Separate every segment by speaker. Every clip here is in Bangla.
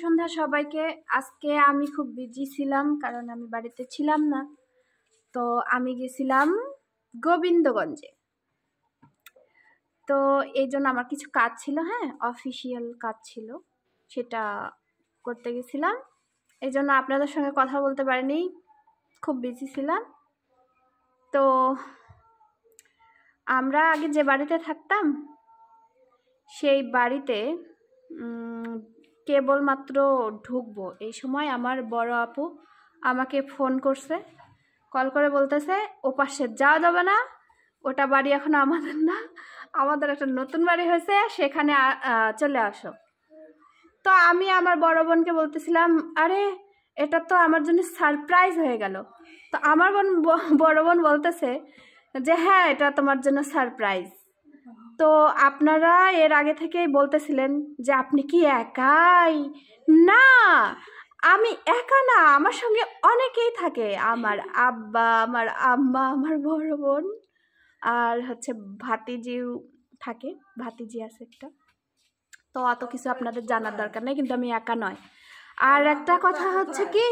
Speaker 1: সন্ধ্যা সবাইকে। আজকে আমি খুব বিজি ছিলাম কারণ আমি বাড়িতে ছিলাম না, তো আমি গেছিলাম গোবিন্দগঞ্জে। তো এই জন্য আমার কিছু কাজ ছিল, হ্যাঁ অফিসিয়াল কাজ ছিল, সেটা করতে গেছিলাম। এই জন্য আপনাদের সঙ্গে কথা বলতে পারিনি, খুব বিজি ছিলাম। তো আমরা আগে যে বাড়িতে থাকতাম সেই বাড়িতে কেবলমাত্র ঢুকবো এই সময় আমার বড় আপু আমাকে ফোন করছে, কল করে বলতেছে ও পাশে যাওয়া যাবে না, ওটা বাড়ি এখন আমাদের না, আমাদের একটা নতুন বাড়ি হয়েছে, সেখানে চলে আসো। তো আমি আমার বড় বোনকে বলতেছিলাম আরে এটা তো আমার জন্য সারপ্রাইজ হয়ে গেল। তো আমার বড় বোন বলতেছে যে হ্যাঁ এটা তোমার জন্য সারপ্রাইজ। তো আপনারা এর আগে থেকেই বলতেছিলেন যে আপনি কি একাই? না, আমি একা না, আমার সঙ্গে অনেকেই থাকে, আমার আব্বা, আমার আম্মা, আমার বড় বোন, আর হচ্ছে ভাতিজিও থাকে, ভাতিজি আছে একটা। তো অত কিছু আপনাদের জানার দরকার নেই, কিন্তু আমি একা নয়। আর একটা কথা হচ্ছে কি,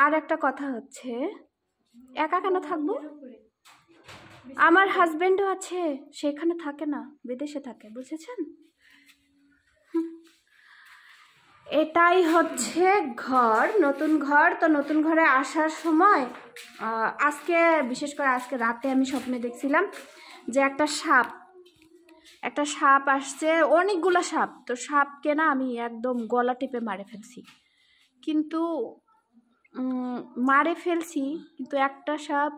Speaker 1: আর একটা কথা হচ্ছে একা কেন থাকবো, আমার হাজবেন্ডও আছে, সেখানে থাকে না, বিদেশে থাকে, বুঝেছেন? এটাই হচ্ছে ঘর, নতুন ঘর। তো নতুন ঘরে আসার সময় আজকে, বিশেষ করে আজকে রাতে আমি স্বপ্নে দেখছিলাম যে একটা সাপ আসছে, অনেকগুলো সাপ। তো সাপকে না আমি একদম গলা টিপে মারে ফেলছি, কিন্তু একটা সাপ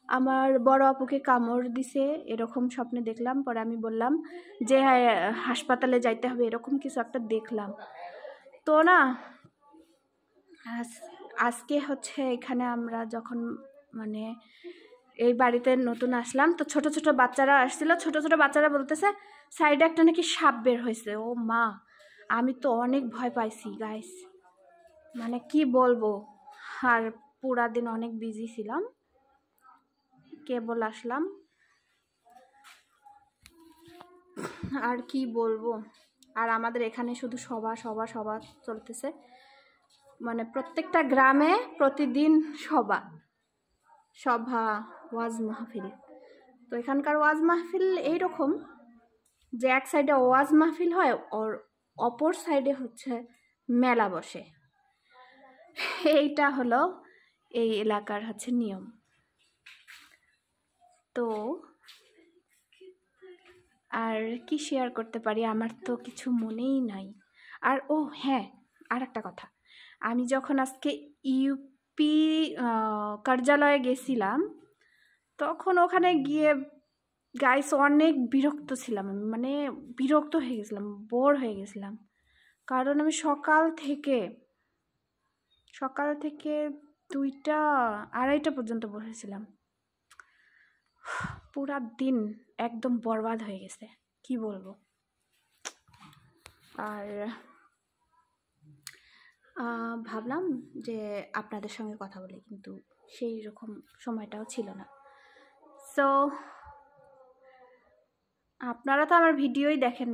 Speaker 1: আমার বড় আপুকে কামড় দিছে, এরকম স্বপ্নে দেখলাম। পরে আমি বললাম যে হাসপাতালে যাইতে হবে, এরকম কিছু একটা দেখলাম। তো না আজকে হচ্ছে এখানে আমরা যখন মানে এই বাড়িতে নতুন আসলাম, তো ছোট ছোট বাচ্চারা আসছিল, ছোট ছোট বাচ্চারা বলতেছে সাইডে একটা নাকি সাপ বের হয়েছে। ও মা, আমি তো অনেক ভয় পাইছি গাইস, মানে কি বলবো। আর পুরা দিন অনেক বিজি ছিলাম, কেবল আসলাম, আর কি বলবো। আর আমাদের এখানে শুধু সভা সভা সভা চলতেছে, মানে প্রত্যেকটা গ্রামে প্রতিদিন সভা ওয়াজ মাহফিল। তো এখানকার ওয়াজ মাহফিল এইরকম যে এক সাইডে ওয়াজ মাহফিল হয়, আর অপর সাইডে হচ্ছে মেলা বসে। এইটা হলো এই এলাকার হচ্ছে নিয়ম। তো আর কি শেয়ার করতে পারি, আমার তো কিছু মনেই নাই। আর ও হ্যাঁ, আর একটা কথা, আমি যখন আজকে ইউপি কার্যালয়ে গেছিলাম, তখন ওখানে গিয়ে গাইস অনেক বিরক্ত ছিলাম, আমি মানে বিরক্ত হয়ে গেছিলাম, বোর হয়ে গেছিলাম। কারণ আমি সকাল থেকে 2টা 2:30 পর্যন্ত বসেছিলাম, পুরা দিন একদম বরবাদ হয়ে গেছে, কি বলবো। আর ভাবলাম যে আপনাদের সঙ্গে কথা বলি, কিন্তু সেই রকম সময়টাও ছিল না। সো আপনারা তো আমার ভিডিওই দেখেন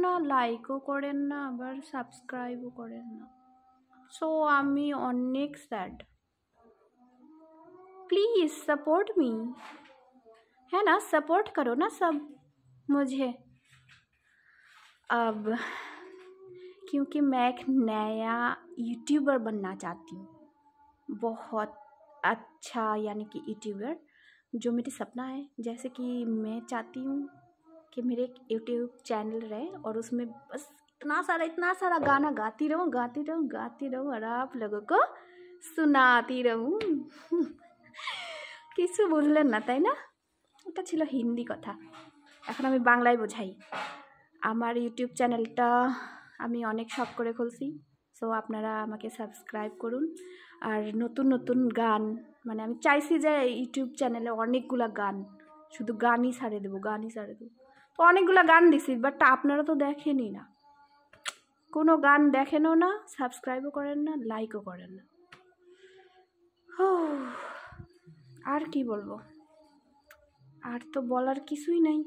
Speaker 1: না, লাইকও করেন না, আবার সাবস্ক্রাইবও করেন না। সো আমি অনেক স্যাড, प्लीज़ सपोर्ट मी, है ना, सपोर्ट करो ना सब मुझे। अब क्योंकि मैं एक नया यूट्यूबर बनना चाहती हूँ, बहुत अच्छा यानी कि यूट्यूबर, जो मेरी सपना है। जैसे कि मैं चाहती हूँ कि मेरे एक यूट्यूब चैनल रहे और उसमें बस इतना सारा गाना गाती रहूँ और आप लोगों को सुनाती रहूँ। কিছু বুঝলেন না তাই না? এটা ছিল হিন্দি কথা, এখন আমি বাংলায় বোঝাই। আমার ইউটিউব চ্যানেলটা আমি অনেক শখ করে খুলছি, সো আপনারা আমাকে সাবস্ক্রাইব করুন। আর নতুন নতুন গান, মানে আমি চাইছি যে ইউটিউব চ্যানেলে অনেকগুলা গান, শুধু গানই ছাড়ে দেবো। তো অনেকগুলা গান দিছি, বাট আপনারা তো দেখেনই না, কোনো গান দেখেনও না, সাবস্ক্রাইবও করেন না, লাইকও করেন না। আর কি বলবো, আর তো বলার কিছুই নাই।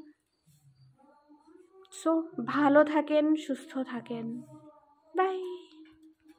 Speaker 1: সো ভালো থাকেন, সুস্থ থাকেন, বাই।